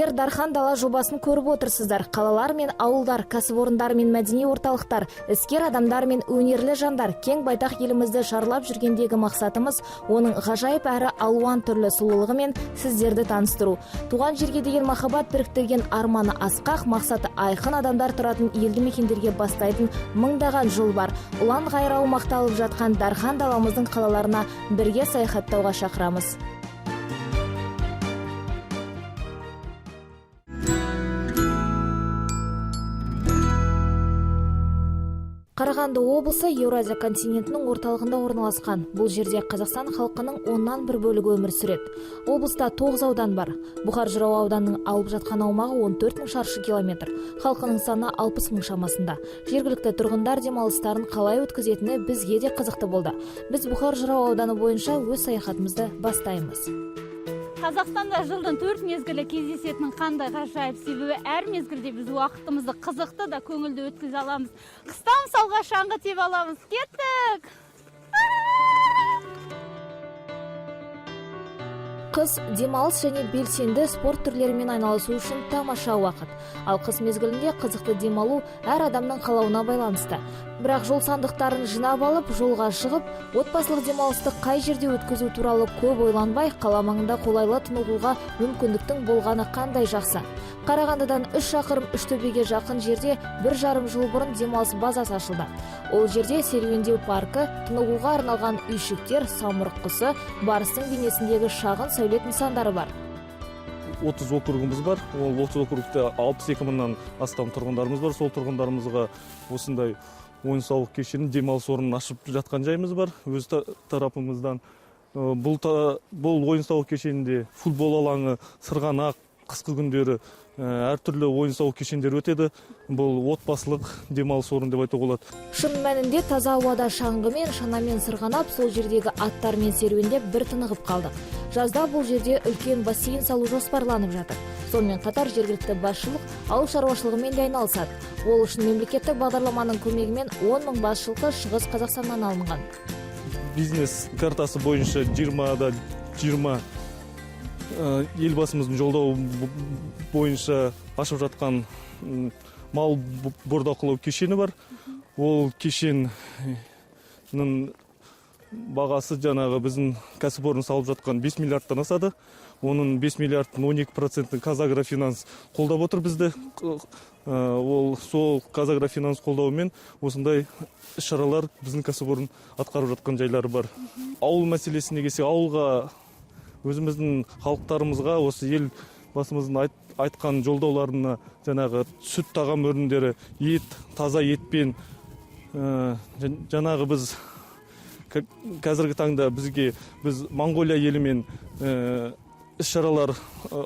Сіздер Дархан дала жобасын көріп отырсыздар. Қалалар мен ауылдар, кәсіпорындар мен мәдени орталықтар, іскер адамдар мен өнерлі жандар кең байтақ елімізді шарлап жүргендегі мақсатымыз оның ғажайып әрі алуан түрлі сұлулығы мен сіздерді таныстыру. Туған жерге деген махаббат біріктірген арманы асқақ, мақсаты айқын адамдар тұратын елді мекендерге бастайтын мыңдаған жол бар. Ұлан ғайыр аумақталып жатқан Дархан даламыздың қалаларына бірге саяхаттауға шақырамыз. Қарағанды облысы Еуразия континентінің орталығында орналасқан. Бұл жерде Қазақстан халқының 1/10 бөлігі өмір сүреді. Облыста 9 аудан бар. Бұқар-Жырау ауданының алып жатқан аумағы 14 мың шаршы километр. Халқының саны 60 мың шамасында. Жергілікті тұрғындар демалыстарын қалай өткізетіні бізге де қызықты болды. Біз Бұқар-Жырау ауданы бойынша өз саяхатымызды бастаймыз. Қазақстанда жылдың 4 мезгілі кездесетінің қандай ғажайып, себебі әр мезгілде біз уақытымызды қызықты да көңілді өткізе аламыз. Қыста мысалға шаңғы тебе аламыз. Кеттік! Қыс демалыс және белсенді спорт түрлерімен айналысу үшін тамаша уақыт. Ал қыс мезгілінде қызықты демалу әр адамның қалауына байланысты. Бірақ жол сандықтарын жинап алып, жолға шығып, отбасылық демалысты қай жерде өткізу туралы көп ойланбай, қала маңында қолайлы тынығуға мүмкіндіктің болғаны қандай жақсы. Қарағандыдан 3 шақырым Үштөбеге жақын жерде 1,5 жыл бұрын демалыс базасы ашылды. Ол жерде серуендеу паркі, тынығуға арналған үйшіктер, самұрық құсы, барыстың бейнесіндегі шағын сәулет нысандары бар. 30 округіміз бар. Ол 30 округте 62 мыңнан астам тұрғындарымыз бар. Сол тұрғындарымызға осындай ойын-сауық кешенін, демалыс орнын ашып жатқан жайымыз бар. Өз тарапымыздан бұл ойын-сауық кешенінде футбол алаңы, сырғанақ, қысқы күндері әртүрлі ойын-сауық кешендер өтеді. Бұл отбасылық демалыс орны деп айтуға болады. Шын мәнінде таза ауада шаңғымен, шанамен сырғанап, сол жердегі аттармен серуендеп бір тынығып қалдық. Жазда бұл жерде үлкен бассейн салу жоспарланып жатыр. Сонымен қатар жергілікті басшылық ауыл шаруашылығымен де айналысады. Ол үшін мемлекеттік бағдарламаның көмегімен 10 мың бас жылқы Шығыс Қазақстаннан алынған. Бизнес картасы бойынша 20-да 20 елбасымыздың жолдауы бойынша ашып жатқан мал бордақылау кешені бар. Ол кешеннің бағасы жаңағы біздің кәсіпорын салып жатқан 5 миллиардтан асады. Оның 5 миллиардтың 12%-ын Қазагрофинанс қолдап отыр бізді. Ол сол Қазагрофинанс қолдауымен осындай шаралар біздің кәсіпорын атқарып жатқан жайлары бар. Ауыл мәселесіне келсе, ауылға өзіміздің халықтарымызға осы ел басымыздың айтқан жолдауларына жаңағы сүт тағам өріндері, ет, таза етпен жаңағы біз қазіргі таңда біз Монғолия елімен іс-шаралар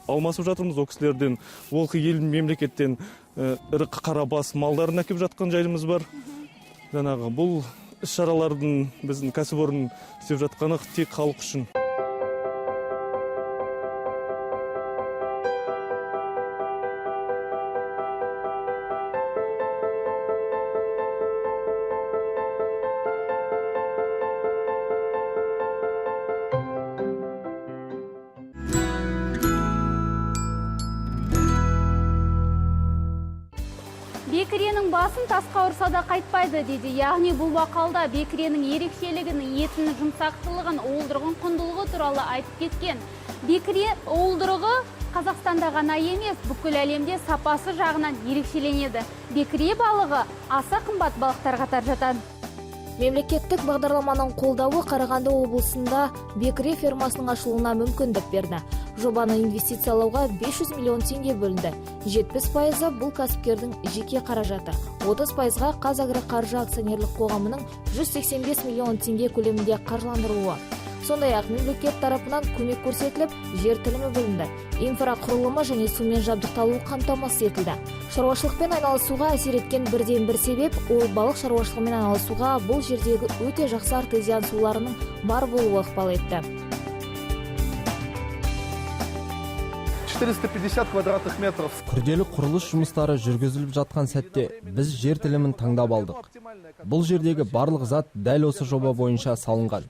алмасып жатырмыз. Ол кісілерден, ол ел мемлекеттен ірі қара бас малдарын әкеп жатқан жайымыз бар. Жаңағы бұл іс-шаралардың біздің кәсіпорын істеп жатқаны тек халық үшін. Бекіренің басын тасқа ұрса да қайтпайды дейді. Яғни бұл мақалда бекіренің ерекшелігінің, етінің жұмсақтылығын, уылдырығын құндылығы туралы айтып кеткен. Бекіре уылдырығы Қазақстанда ғана емес, бүкіл әлемде сапасы жағынан ерекшеленеді. Бекіре балығы аса қымбат балықтар қатар жатады. Мемлекеттік бағдарламаның қолдауы Қарағанды облысында бекіре фермасының ашылуына мүмкіндік берді. Жобаны инвестициялауға 500 миллион теңге бөлінді. 70% бұл кәсіпкердің жеке қаражаты. 30%-ға Қазагроқаржы акционерлік қоғамының 185 миллион теңге көлемінде қаржыландыруы. Сондай-ақ мемлекет тарапынан көмек көрсетіліп, жер телімі бөлінді. Инфрақұрылымы және сумен жабдықталуы қамтамасыз етілді. Шаруашылықпен айналысуға әсер еткен бірден бір себеп, ол балық шаруашылығымен айналысуға бұл жердегі өте жақсы артезиан суларының бар болуы ықпал етті. 450 квадратных метров. Күрделі құрылыс жұмыстары жүргізіліп жатқан сәтте біз жер телімін таңдап алдық. Бұл жердегі барлық зат дәл осы жоба бойынша салынған.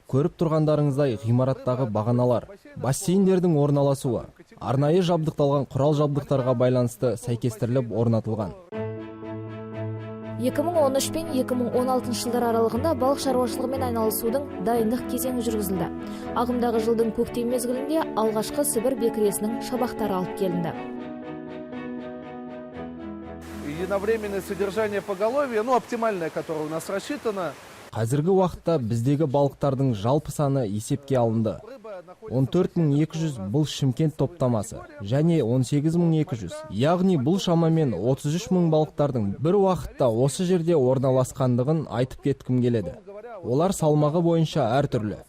Көріп тұрғандарыңыздай ғимараттағы бағаналар, бассейндердің орналасуы, арнайы жабдықталған құрал жабдықтарға байланысты сәйкестіріліп орнатылған. 2013 пен 2016 жылдар аралығында балық шаруашылығымен айналысудың дайындық кезеңі жүргізілді. Ағымдағы жылдың көктем мезгілінде алғашқы Сібір бекіресінің шабақтары алып келінді. Единовременное содержание поголовья, оптимальное, которое у нас рассчитано. Қазіргі уақытта біздегі балықтардың жалпы саны есепке алынды. 14200 бұл Шымкент топтамасы және 18200, яғни бұл шамамен 33000 балықтардың бір уақытта осы жерде орналасқандығын айтып кеткім келеді. Олар салмағы бойынша әртүрлі.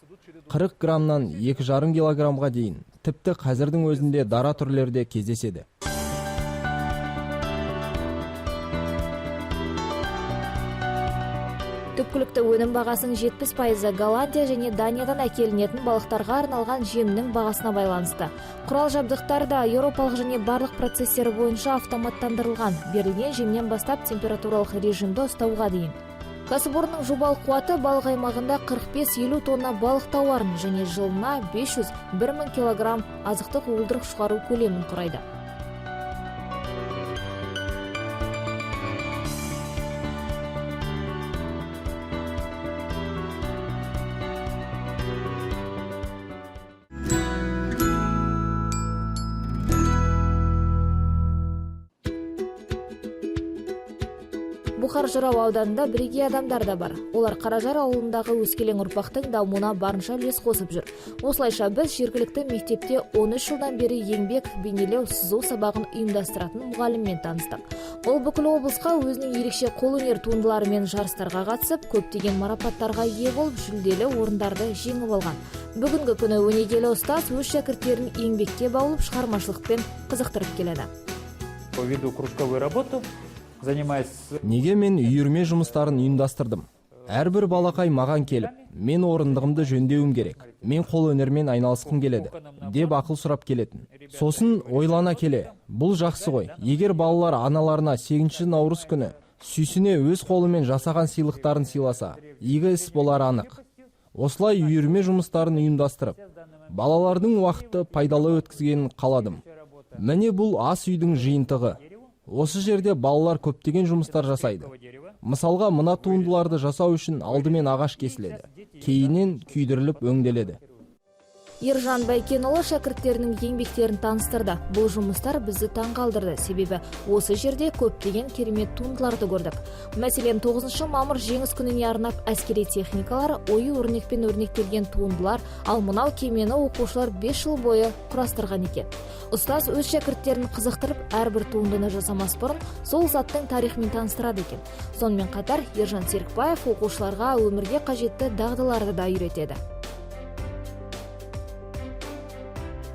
40 граммнан 2,5 килограммға дейін, тіпті қазірдің өзінде дара түрлерде кездеседі. Түпкілікті өнім бағасын 70% Голландия және Даниядан әкелінетін балықтарға арналған жемнің бағасына байланысты. Құрал жабдықтар да еуропалық және барлық процестері бойынша автоматтандырылған, берілген жемнен бастап температуралық режимді ұстауға дейін. Кәсіпорынның жобалық қуаты балық аймағында 45-50 тонна балық тауарын және жылына 500-1000 килограмм азықтық уылдырық шығару көлемін құрайды. Бұхар Жырау ауданында бірегей адамдар да бар. Олар Қаражар ауылындағы өскелең ұрпақтың дамуына барынша үлес қосып жүр. Осылайша біз жергілікті мектепте 13 жылдан бері еңбек, бейнелеу, сызу сабағын ұйымдастыратын мұғаліммен таныстық. Ол бүкіл облысқа өзінің ерекше қолөнер туындыларымен жарыстарға қатысып, көптеген марапаттарға ие болып, жүлделі орындарды жеңіп алған. Бүгінгі күні өнегелі ұстаз өз шәкірттерін еңбекке баулып, шығармашылықпен қызықтырып келеді. Веду кружковую работу. Неге мен үйірме жұмыстарын ұйымдастырдым? Әрбір балақай маған келіп, мен орындығымды жөндеуім керек, мен қол өнермен айналысқым келеді, деп ақыл сұрап келетін. Сосын ойлана келе, бұл жақсы ғой, егер балалар аналарына 8 наурыз күні сүйсіне өз қолымен жасаған сыйлықтарын сыйласа, игі іс болары анық. Осылай үйірме жұмыстарын ұйымдастырып, балалардың уақытты пайдалы өткізгенін қаладым. Міне бұл ас үйдің жиынтығы. Осы жерде балалар көптеген жұмыстар жасайды. Мысалға, мына туындыларды жасау үшін алдымен ағаш кесіледі, кейіннен күйдіріліп өңделеді. Ержан Байкенұлы шәкірттерінің еңбектерін таныстырды. Бұл жұмыстар бізді таңғалдырды, себебі осы жерде көптеген керемет туындыларды көрдік. Мәселен, 9 мамыр жеңіс күніне арнап әскери техникалар, ою өрнекпен өрнектелген туындылар, ал мынау кемені оқушылар 5 жыл бойы құрастырған екен. Ұстаз өз шәкірттерін қызықтырып, әрбір туындыны жасамас бұрын сол заттың тарихымен таныстырады екен. Сонымен қатар Ержан Серікбаев оқушыларға өмірге қажетті дағдыларды да үйретеді.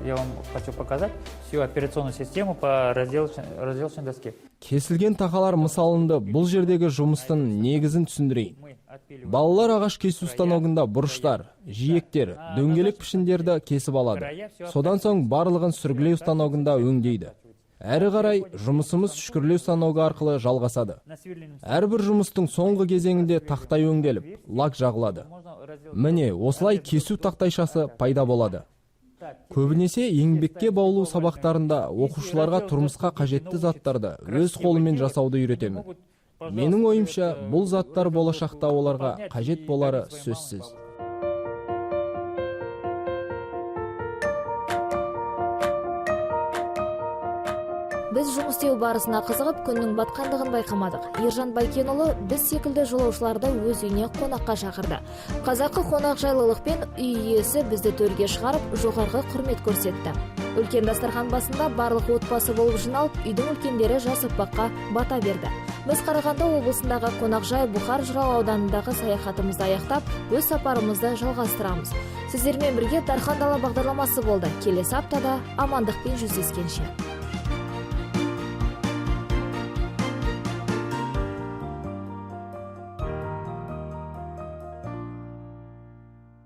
Я вам хочу показать всю операционную систему по разделочной доске. Кесілген тақалар мысалында бұл жердегі жұмыстың негізін түсіндірейін. Балалар ағаш кесу станогында бұрыштар, жиектер, дөңгелек пішіндерді кесіп алады. Содан соң барлығын сүргілеу станогында өңдейді. Әрі қарай жұмысымыз үшкірлеу станогы арқылы жалғасады. Әрбір жұмыстың соңғы кезеңінде тақтай өңделіп, лак жағылады. Міне, осылай кесу тақтайшасы пайда болады. Көбінесе еңбекке баулу сабақтарында оқушыларға тұрмысқа қажетті заттарды өз қолымен жасауды үйретемін. Менің ойымша, бұл заттар болашақта оларға қажет болары сөзсіз. Біз жұмыс істеу барысына қызығып, күннің батқандығын байқамадық. Ержан Байкенұлы біз секілді жолаушыларды өз үйіне қонаққа шақырды. Қазақы қонақжайлылықпен үй иесі бізді төрге шығарып, жоғарғы құрмет көрсетті. Үлкен дастархан басында барлық отбасы болып жиналып, үйдің үлкендері жас ұрпаққа бата берді. Біз Қарағанды облысындағы қонақжай Бұхар Жырау ауданындағы саяхатымызды аяқтап, өз сапарымызды жалғастырамыз. Сіздермен бірге Дархан Дала бағдарламасы болды. Келесі аптада амандықпен жүздескенше.